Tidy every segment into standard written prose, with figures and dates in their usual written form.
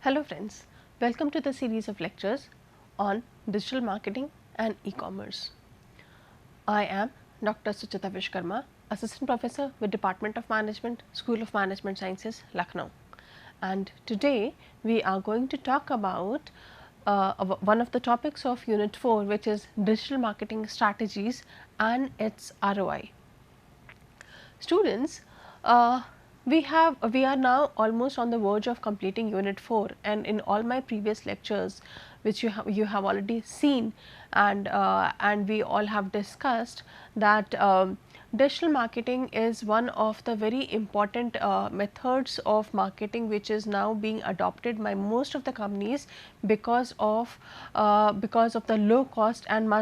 Hello friends, welcome to the series of lectures on digital marketing and e-commerce. I am Dr. Suchita Vishkarma, Assistant Professor with Department of Management, School of Management Sciences, Lucknow. And today we are going to talk about one of the topics of Unit 4, which is digital marketing strategies and its ROI. Students, we are now almost on the verge of completing Unit 4, and in all my previous lectures, which you have already seen, and we all have discussed that digital marketing is one of the very important methods of marketing which is now being adopted by most of the companies because of the low cost and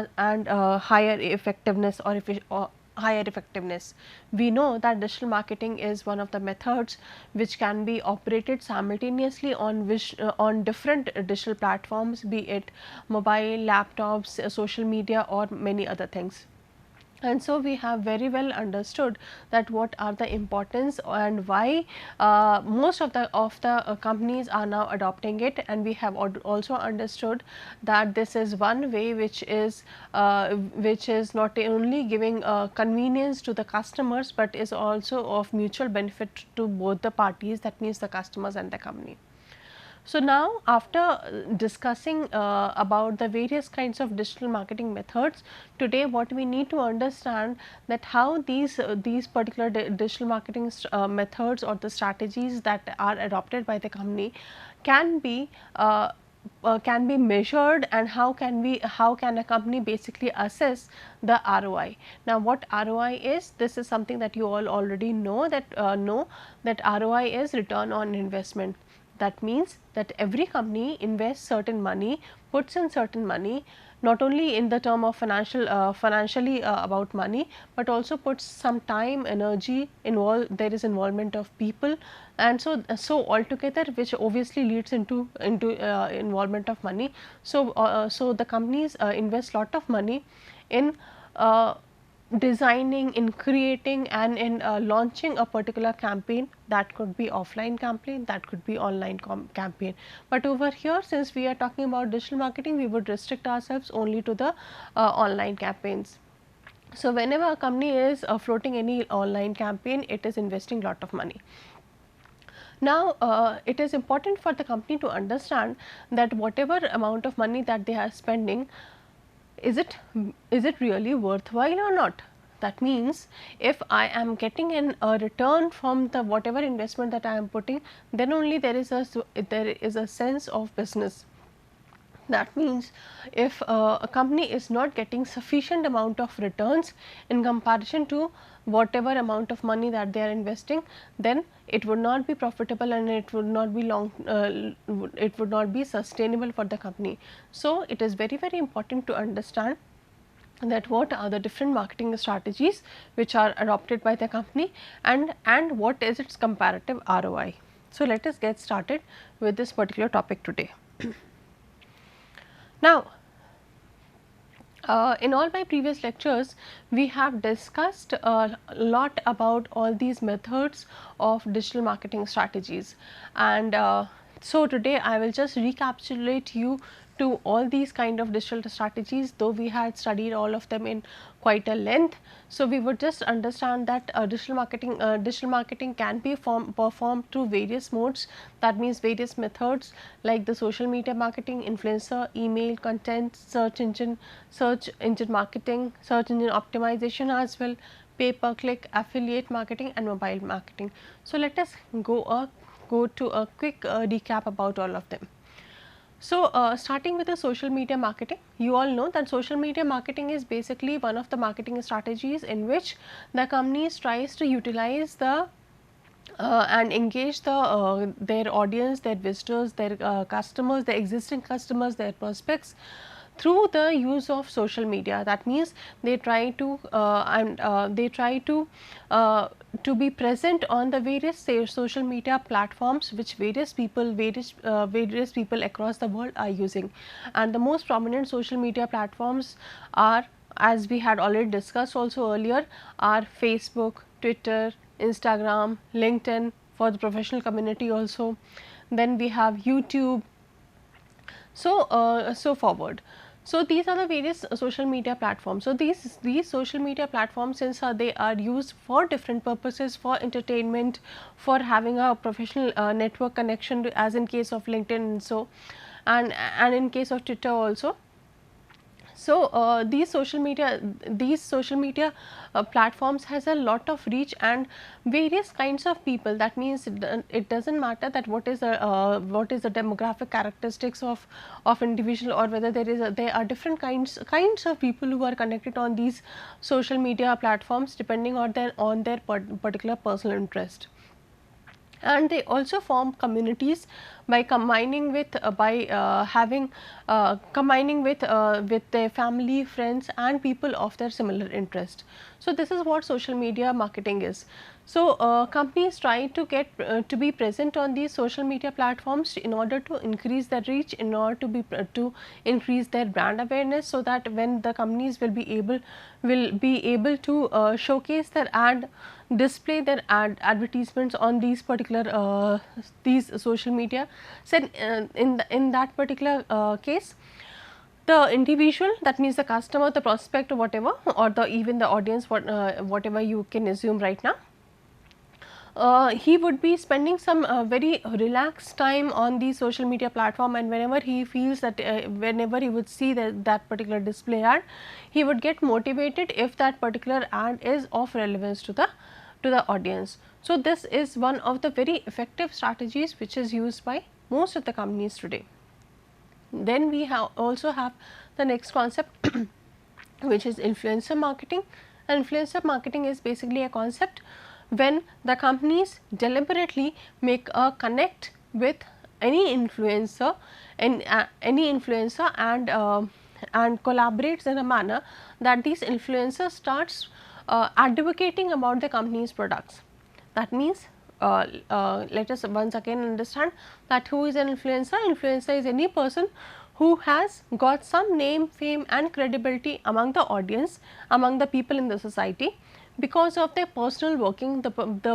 higher effectiveness or higher effectiveness. We know that digital marketing is one of the methods which can be operated simultaneously on different digital platforms, be it mobile, laptops, social media or many other things. And so we have very well understood that what are the importance and why most of the companies are now adopting it, and we have also understood that this is one way which is not only giving convenience to the customers, but is also of mutual benefit to both the parties, that means the customers and the company. So, now after discussing about the various kinds of digital marketing methods, today what we need to understand that how these particular digital marketing methods or the strategies that are adopted by the company can be measured, and how can a company basically assess the ROI. Now, what ROI is? This is something that you all already know that ROI is return on investment. That means that every company invests certain money, puts in certain money, not only in the term of financially about money, but also puts some time, energy, there is involvement of people, and so altogether, which obviously leads into involvement of money. So the companies invest lot of money in designing, in creating, and in launching a particular campaign. That could be offline campaign, that could be online campaign. But over here, since we are talking about digital marketing, we would restrict ourselves only to the online campaigns. So, whenever a company is floating any online campaign, it is investing lot of money. Now, it is important for the company to understand that whatever amount of money that they are spending, is it really worthwhile or not? That means, if I am getting a return from the whatever investment that I am putting, then only there is a sense of business. That means, if a company is not getting sufficient amount of returns in comparison to whatever amount of money that they are investing, then it would not be profitable, and it would not be it would not be sustainable for the company. So, it is very important to understand that what are the different marketing strategies which are adopted by the company, and what is its comparative ROI. So, let us get started with this particular topic today. Now, in all my previous lectures, we have discussed a lot about all these methods of digital marketing strategies, and so today I will just recapitulate you to all these kind of digital strategies, though we had studied all of them in quite a length. So, we would just understand that digital marketing can be performed through various modes, that means various methods like the social media marketing, influencer, email, content, search engine marketing, search engine optimization as well, pay per click, affiliate marketing and mobile marketing. So, let us go to a quick recap about all of them. So, starting with the social media marketing, you all know that social media marketing is basically one of the marketing strategies in which the companies tries to utilize the and engage their audience, their visitors, their customers, their existing customers, their prospects through the use of social media. That means, they try to be present on the various social media platforms which various people across the world are using, and the most prominent social media platforms are, as we had already discussed also earlier, are Facebook, Twitter, Instagram, LinkedIn for the professional community also. then we have YouTube, so forward. So these are the various social media platforms. So these social media platforms, since they are used for different purposes, for entertainment, for having a professional network connection, as in case of LinkedIn, and so, and in case of Twitter also. So these social media platforms has a lot of reach and various kinds of people. That means it doesn't matter that what is the demographic characteristics of individual, or whether there are different kinds of people who are connected on these social media platforms, depending on their particular personal interest. And they also form communities by combining with combining with their family, friends, and people of their similar interest. So this is what social media marketing is. So companies try to get to be present on these social media platforms in order to increase their reach, in order to increase their brand awareness, so that when the companies will be able to showcase their display their advertisements on these particular these social media. So in that particular case, the individual, that means the customer, the prospect, or whatever, or even the audience, whatever you can assume right now, he would be spending some very relaxed time on the social media platform, and whenever he feels that whenever he would see that particular display ad, he would get motivated if that particular ad is of relevance to the audience. So this is one of the very effective strategies which is used by most of the companies today. Then we also have the next concept which is influencer marketing. And influencer marketing is basically a concept when the companies deliberately make a connect with any influencer and and collaborates in a manner that these influencers starts advocating about the company's products. That means let us once again understand that who is an influencer. Influencer is any person who has got some name, fame, and credibility among the audience, among the people in the society, because of their personal working, the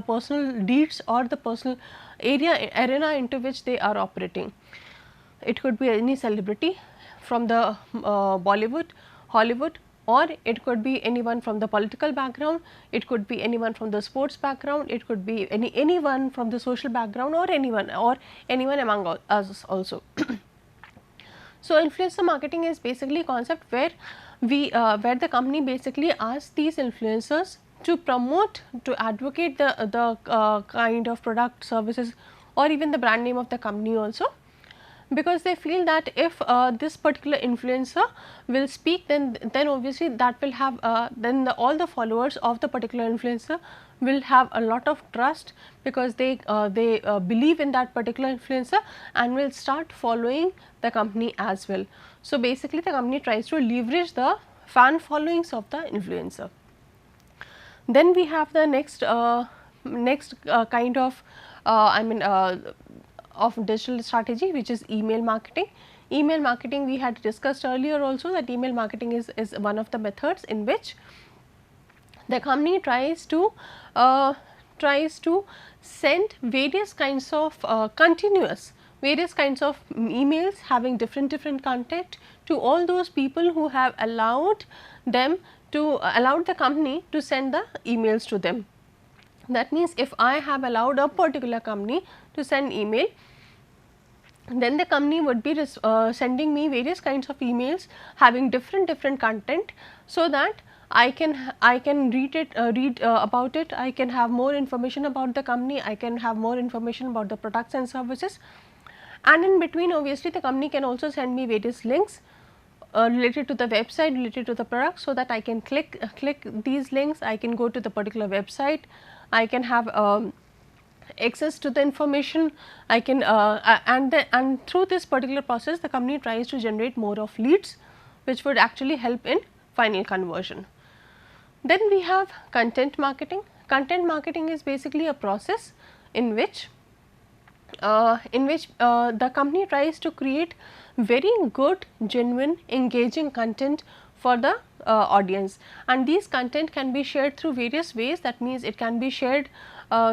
personal deeds, or the personal arena into which they are operating. It could be any celebrity from the Bollywood, Hollywood, or it could be anyone from the political background, it could be anyone from the sports background, it could be anyone from the social background, or anyone among us also. So influencer marketing is basically a concept where where the company basically asks these influencers to promote, to advocate the kind of product, services, or even the brand name of the company also, because they feel that if this particular influencer will speak, then obviously that will have all the followers of the particular influencer will have a lot of trust, because they believe in that particular influencer and will start following the company as well. So basically the company tries to leverage the fan followings of the influencer. Then we have the next kind of of digital strategy, which is email marketing. Email marketing, we had discussed earlier also that email marketing is one of the methods in which the company tries to send various kinds of various kinds of emails having different content to all those people who have allowed the company to send the emails to them. That means, if I have allowed a particular company to send email, then the company would be sending me various kinds of emails having different content, so that I can read about it, I can have more information about the company, I can have more information about the products and services, and in between obviously the company can also send me various links related to the website, related to the product, so that I can click these links, I can go to the particular website, I can have access to the information, I can and through this particular process the company tries to generate more of leads, which would actually help in final conversion. Then we have content marketing. Content marketing is basically a process in which the company tries to create very good, genuine, engaging content for the audience, and these content can be shared through various ways. That means, it can be shared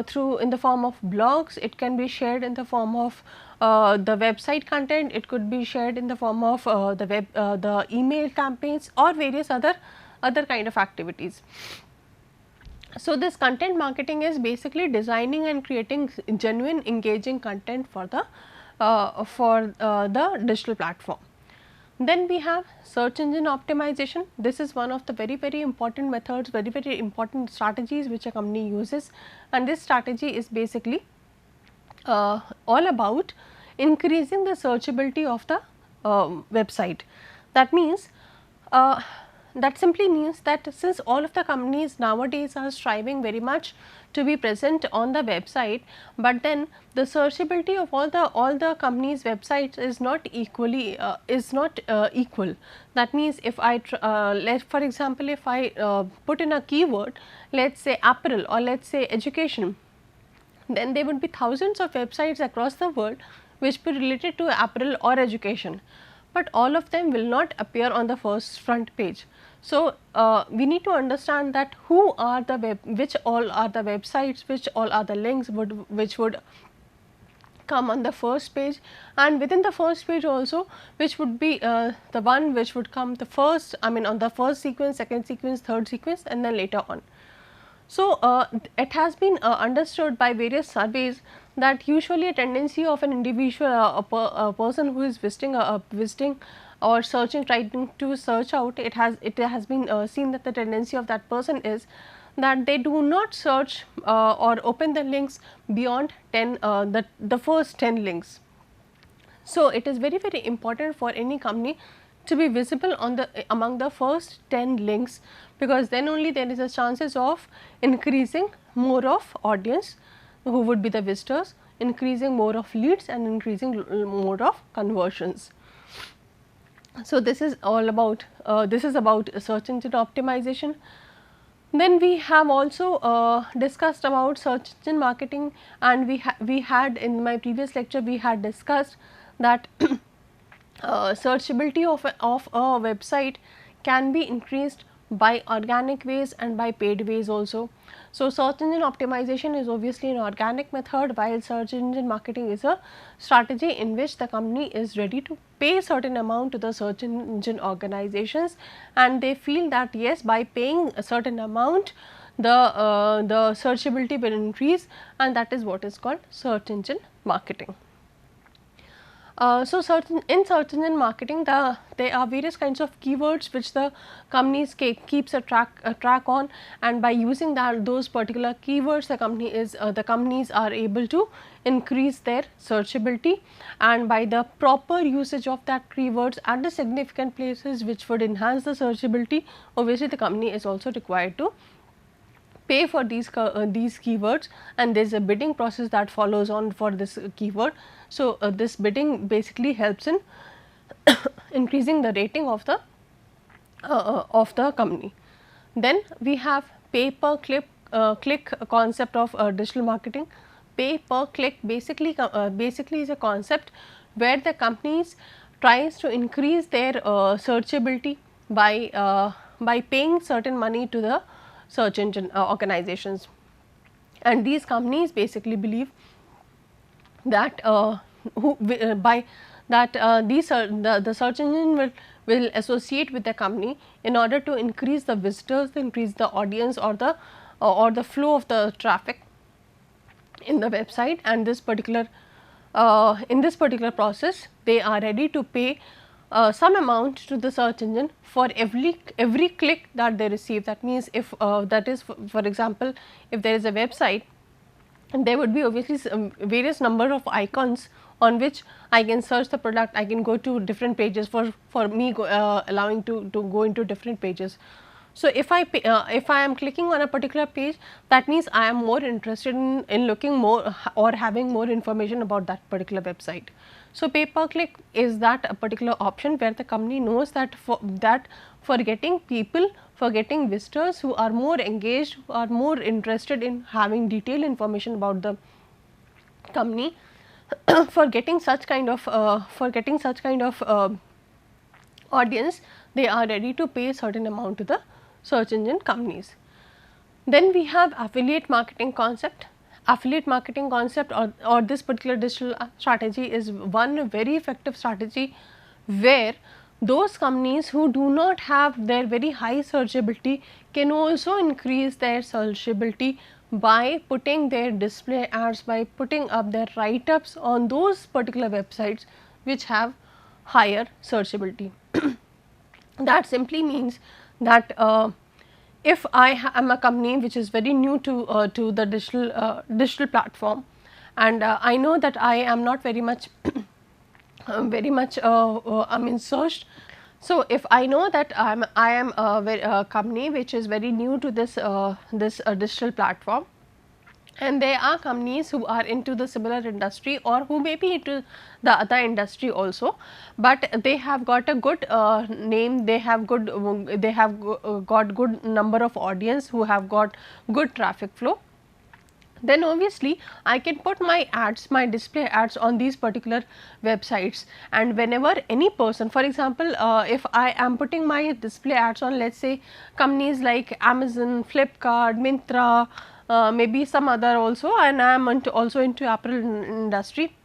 through in the form of blogs, it can be shared in the form of the website content, it could be shared in the form of the email campaigns or various other kind of activities. So, this content marketing is basically designing and creating genuine engaging content for the digital platform. Then we have search engine optimization. This is one of the very important methods, very important strategies which a company uses, and this strategy is basically all about increasing the searchability of the website. That means that simply means that since all of the companies nowadays are striving very much to be present on the website, but then the searchability of all the companies websites is not equally equal. That means if I let for example, if I put in a keyword, let us say apparel or let us say education, then there would be thousands of websites across the world which be related to apparel or education, but all of them will not appear on the first front page. So, we need to understand that who are the which all are the websites, which all are the links which would come on the first page, and within the first page also which would be the one which would come the first, I mean on the first sequence, second sequence, third sequence, and then later on. So, it has been understood by various surveys that usually a tendency of an individual, a person who is visiting or searching, trying to search out, it has been seen that the tendency of that person is that they do not search or open the links beyond 10 the first 10 links. So, it is very important for any company to be visible on the among the first 10 links, because then only there is a chances of increasing more of audience who would be the visitors, increasing more of leads and increasing more of conversions. So, this is all about search engine optimization. Then we have also discussed about search engine marketing, and we had in my previous lecture we had discussed that searchability of a website can be increased by organic ways and by paid ways also. So, search engine optimization is obviously an organic method, while search engine marketing is a strategy in which the company is ready to pay certain amount to the search engine organizations, and they feel that yes, by paying a certain amount the searchability will increase, and that is what is called search engine marketing. So, in search engine marketing, there are various kinds of keywords which the companies keeps a track on, and by using those particular keywords, the companies are able to increase their searchability, and by the proper usage of that keywords at the significant places which would enhance the searchability, obviously the company is also required to pay for these keywords, and there is a bidding process that follows on for this keyword. So, this bidding basically helps in increasing the rating of the company. Then we have pay per click concept of digital marketing. Pay per click basically is a concept where the companies tries to increase their searchability by paying certain money to the search engine organizations, and these companies basically believe that the search engine will associate with the company in order to increase the visitors, increase the audience, or the flow of the traffic in the website, and in this particular process they are ready to pay some amount to the search engine for every click that they receive. That means, if that is for example, if there is a website, there would be obviously various number of icons on which I can search the product, I can go to different pages for me allowing to go into different pages. So, if I am clicking on a particular page, that means I am more interested in looking more or having more information about that particular website. So, pay per click is that a particular option where the company knows that for getting people, for getting visitors who are more engaged, who are more interested in having detailed information about the company, for getting such kind of audience, they are ready to pay a certain amount to the search engine companies. Then we have affiliate marketing concept, affiliate marketing concept or this particular digital strategy is one very effective strategy where those companies who do not have their very high searchability can also increase their searchability by putting their display ads, by putting up their write-ups on those particular websites which have higher searchability. That simply means that if I am a company which is very new to the digital platform, and I know that I am not very much I mean searched. So, if I know that I am a company which is very new to this digital platform, and there are companies who are into the similar industry or who may be into the other industry also, but they have got a good name, they have got good number of audience who have got good traffic flow, then obviously I can put my ads, my display ads on these particular websites, and whenever any person, for example, if I am putting my display ads on, let us say companies like Amazon, Flipkart, Myntra, maybe some other also, and I am also into apparel industry,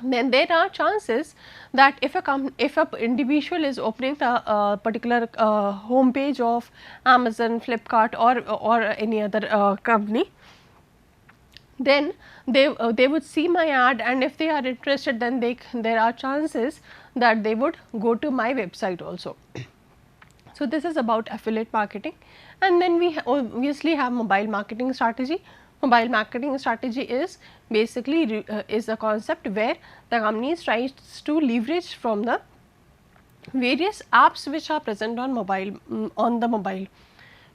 then there are chances that if a individual is opening the particular home page of Amazon, Flipkart or any other company, then they would see my ad, and if they are interested, then there are chances that they would go to my website also. So, this is about affiliate marketing, and then we obviously have mobile marketing strategy. Mobile marketing strategy is basically is a concept where the company tries to leverage from the various apps which are present on the mobile,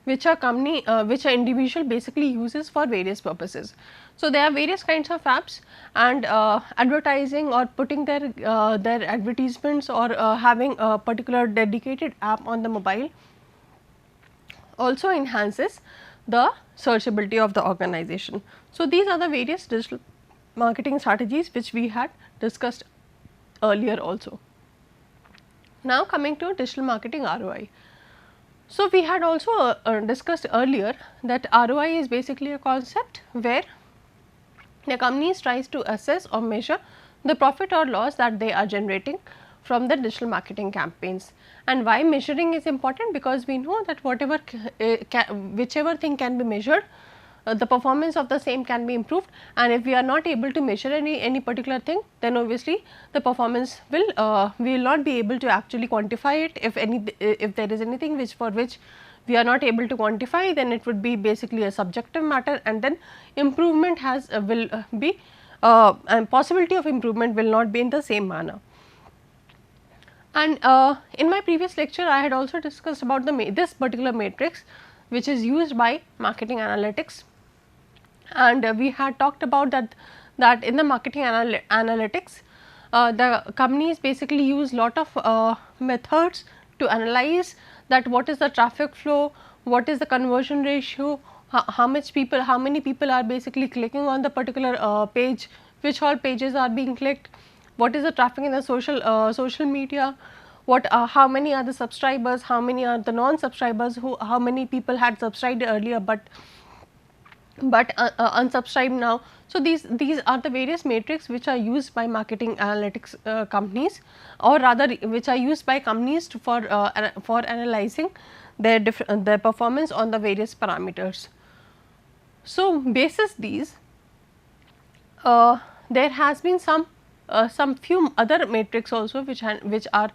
which a individual basically uses for various purposes. So, there are various kinds of apps, and advertising or putting their advertisements or having a particular dedicated app on the mobile also enhances the searchability of the organization. So, these are the various digital marketing strategies which we had discussed earlier also. Now, coming to digital marketing ROI. So, we had also discussed earlier that ROI is basically a concept where the company tries to assess or measure the profit or loss that they are generating from the digital marketing campaigns. And why measuring is important? Because we know that whatever whichever thing can be measured, the performance of the same can be improved, and if we are not able to measure any particular thing, then obviously the performance will we will not be able to actually quantify it. If there is anything for which we are not able to quantify, then it would be basically a subjective matter, and then improvement will be and possibility of improvement will not be in the same manner. And in my previous lecture, I had also discussed about this particular matrix which is used by marketing analytics, and we had talked about that in the marketing analytics, the companies basically use lot of methods to analyze that what is the traffic flow, what is the conversion ratio, how many people are basically clicking on the particular page, which all pages are being clicked, what is the traffic in the social media, how many are the subscribers, how many are the non-subscribers, how many people had subscribed earlier but unsubscribed now. So, these are the various metrics which are used by marketing analytics companies, or rather which are used by companies for analyzing their performance on the various parameters. So, basis these, there has been some few other metrics also which are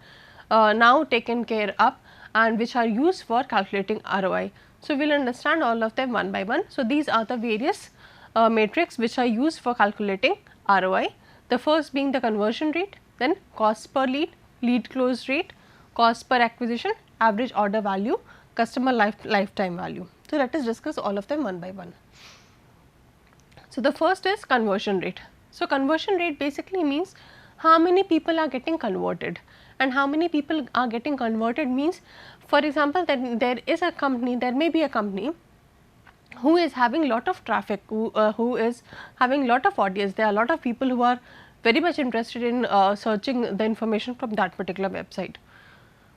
now taken care of and which are used for calculating ROI. So, we will understand all of them one by one. So, these are the various metrics which are used for calculating ROI. The first being the conversion rate, then cost per lead, lead close rate, cost per acquisition, average order value, customer lifetime value. So, let us discuss all of them one by one. So, the first is conversion rate. So, conversion rate basically means how many people are getting converted, and how many people are getting converted means, for example, that there may be a company who is having lot of traffic, who is having lot of audience. There are a lot of people who are very much interested in searching the information from that particular website,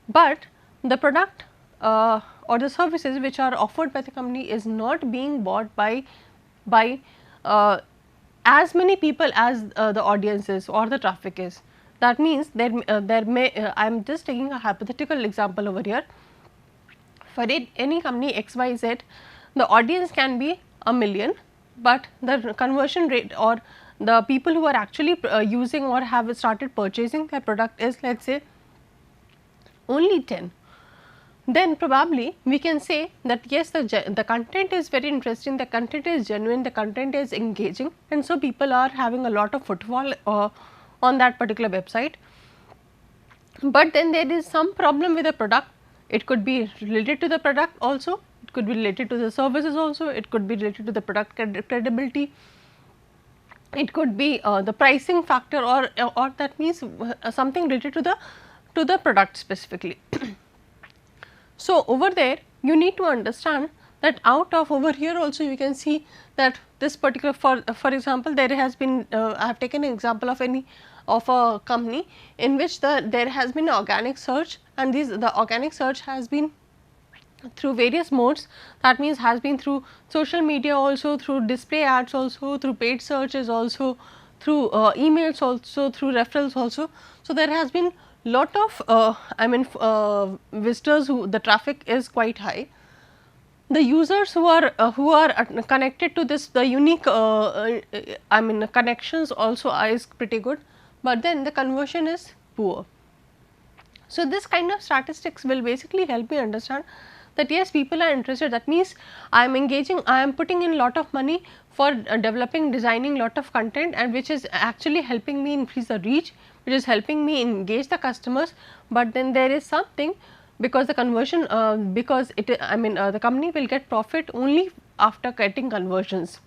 but the product or the services which are offered by the company is not being bought by uh, as many people as the audience is or the traffic is. That means there may I am just taking a hypothetical example over here. For any company XYZ, the audience can be a million, but the conversion rate or the people who are actually using or have started purchasing their product is, let us say, only 10. Then probably we can say that yes, the content is very interesting, the content is genuine, the content is engaging, and so people are having a lot of footfall on that particular website. But then there is some problem with the product. It could be related to the product also, it could be related to the services also, it could be related to the product credibility, it could be the pricing factor, or that means something related to the product specifically. So, over there you need to understand that out of over here also you can see that this particular, for example, there has been I have taken an example of a company in which there has been organic search, and the organic search has been through various modes. That means has been through social media also, through display ads also, through paid searches also, through emails also, through referrals also. So, there has been lot of visitors, who the traffic is quite high. The users who are connected to this, the unique connections also is pretty good, but then the conversion is poor. So, this kind of statistics will basically help me understand that yes, people are interested. That means I am engaging, I am putting in lot of money for developing, designing lot of content, and which is actually helping me increase the reach, which is helping me engage the customers. But then there is something, because the conversion because it the company will get profit only after getting conversions.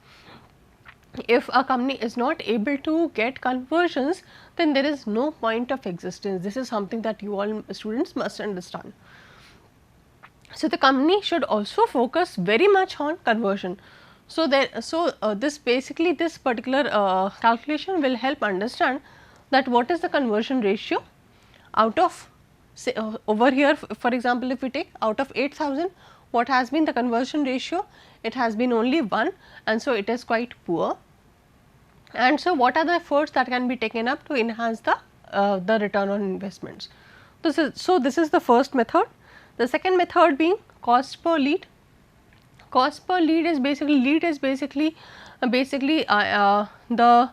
If a company is not able to get conversions, then there is no point of existence. This is something that you all students must understand. So, the company should also focus very much on conversion. So, this basically this particular calculation will help understand that what is the conversion ratio out of, say, over here, for example, if we take out of 8,000, what has been the conversion ratio? It has been only 1, and so it is quite poor. And so, what are the efforts that can be taken up to enhance the return on investments? This is the first method. The second method being cost per lead. Cost per lead is basically the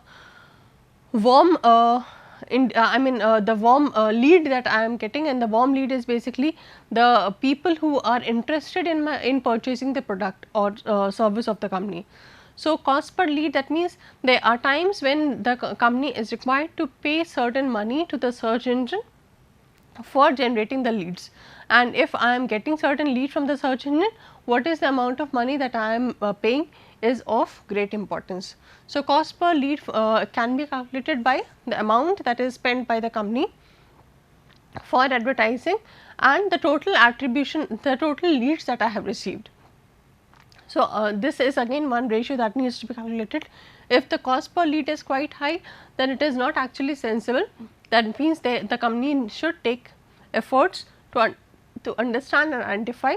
warm the warm lead that I am getting, and the warm lead is basically the people who are interested in purchasing the product or service of the company. So, cost per lead, that means there are times when the company is required to pay certain money to the search engine for generating the leads, and if I am getting certain lead from the search engine, what is the amount of money that I am paying is of great importance. So, cost per lead can be calculated by the amount that is spent by the company for advertising and the total attribution, the total leads that I have received. So, this is again one ratio that needs to be calculated. If the cost per lead is quite high, then it is not actually sensible. That means the company should take efforts to understand and identify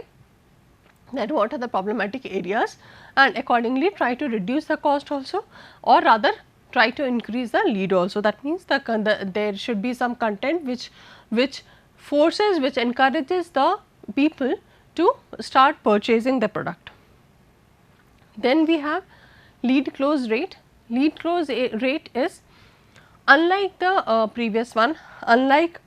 that what are the problematic areas, and accordingly try to reduce the cost also, or rather try to increase the lead also. That means there should be some content which forces, which encourages the people to start purchasing the product. Then we have lead close rate. Lead close rate is, unlike the previous one, unlike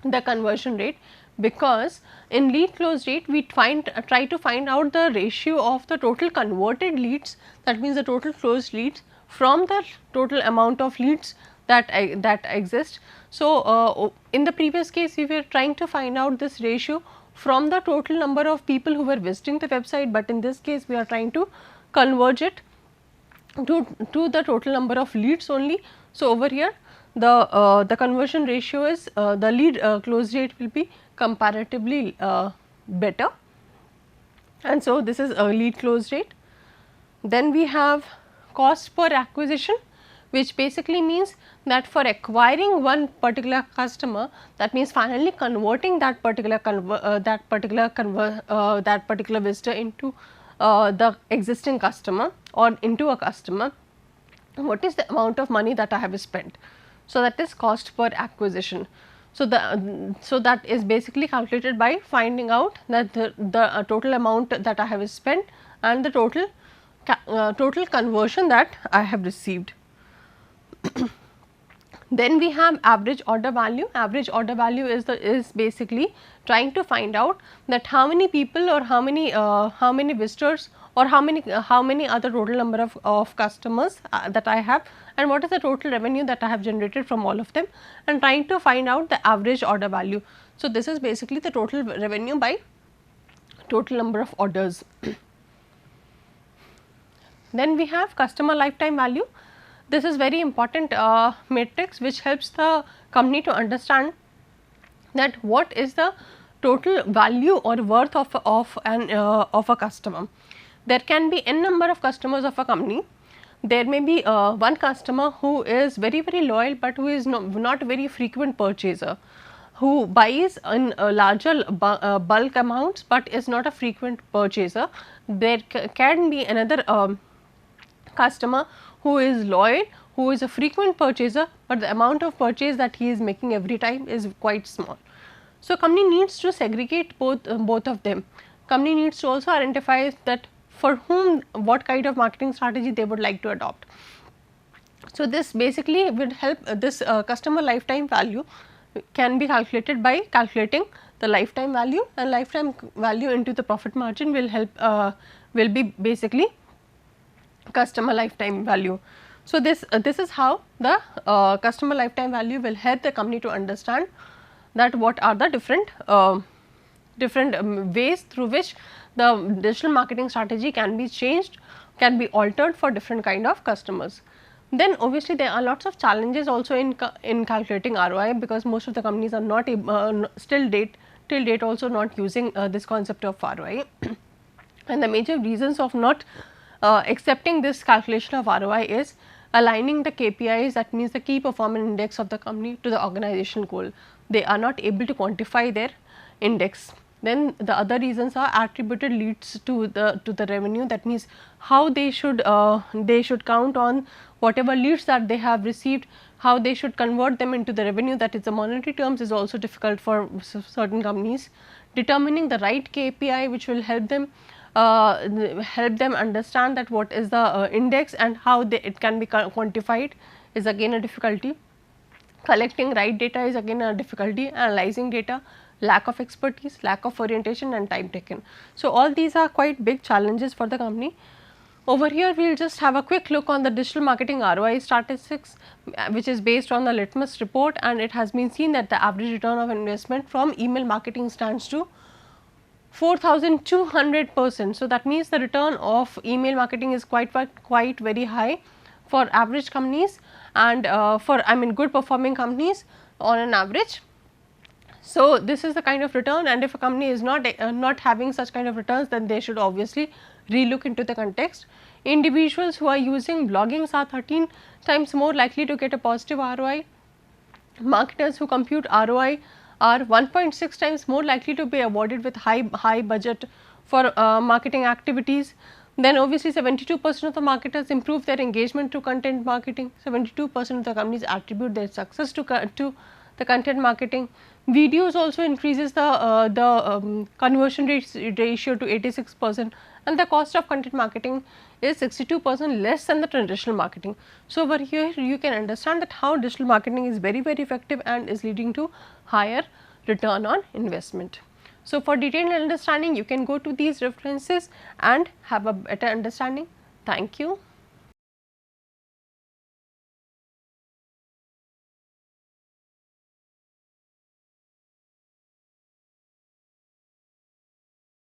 the conversion rate, because in lead close rate we try to find out the ratio of the total converted leads, that means the total closed leads, from the total amount of leads that exist. So, in the previous case we were trying to find out this ratio from the total number of people who were visiting the website, but in this case we are trying to converge it to the total number of leads only. So, over here the conversion ratio is the lead close rate will be comparatively better, and so this is a lead close rate. Then we have cost per acquisition, which basically means that for acquiring one particular customer, that means finally converting that particular visitor into the existing customer or into a customer, what is the amount of money that I have spent. So, that is cost per acquisition. So, that is basically calculated by finding out that the total amount that I have spent and the total conversion that I have received. Then we have average order value. Average order value is basically trying to find out that how many people or how many visitors or how many other total number of customers that I have, and what is the total revenue that I have generated from all of them, and trying to find out the average order value. So, this is basically the total revenue by total number of orders. Then we have customer lifetime value. This is very important matrix which helps the company to understand that what is the total value or worth of a customer. There can be n number of customers of a company. There may be one customer who is very loyal, but who is not very frequent purchaser, who buys in larger bulk amounts, but is not a frequent purchaser. There can be another customer who is loyal, who is a frequent purchaser, but the amount of purchase that he is making every time is quite small. So, company needs to segregate both of them. Company needs to also identify that for whom what kind of marketing strategy they would like to adopt. So, this basically would help this customer lifetime value can be calculated by calculating the lifetime value, and lifetime value into the profit margin will help will be basically customer lifetime value. So, this is how the customer lifetime value will help the company to understand that what are the different ways through which the digital marketing strategy can be changed, can be altered for different kind of customers. Then obviously there are lots of challenges also in calculating ROI, because most of the companies are not till date also not using this concept of ROI. And the major reasons of not accepting this calculation of ROI is aligning the KPIs, that means the key performance index of the company, to the organizational goal. They are not able to quantify their index. Then the other reasons are attributed leads to the revenue, that means how they should count on whatever leads that they have received, how they should convert them into the revenue, that is the monetary terms, is also difficult for certain companies. Determining the right KPI which will help them understand that what is the index and how it can be quantified is again a difficulty. Collecting right data is again a difficulty. Analyzing data, lack of expertise, lack of orientation, and time taken. So, all these are quite big challenges for the company. Over here we will just have a quick look on the digital marketing ROI statistics, which is based on the litmus report, and it has been seen that the average return of investment from email marketing stands to 4,200%. So, that means the return of email marketing is quite very high for average companies, and for good performing companies on an average. So, this is the kind of return, and if a company is not having such kind of returns, then they should obviously relook into the context. Individuals who are using bloggings are 13 times more likely to get a positive ROI. Marketers who compute ROI are 1.6 times more likely to be awarded with high budget for marketing activities. Then obviously 72% of the marketers improve their engagement through content marketing. 72% of the companies attribute their success to the content marketing. Videos also increases the conversion ratio to 86%, and the cost of content marketing is 62% less than the traditional marketing. So, over here you can understand that how digital marketing is very effective and is leading to higher return on investment. So, for detailed understanding you can go to these references and have a better understanding. Thank you.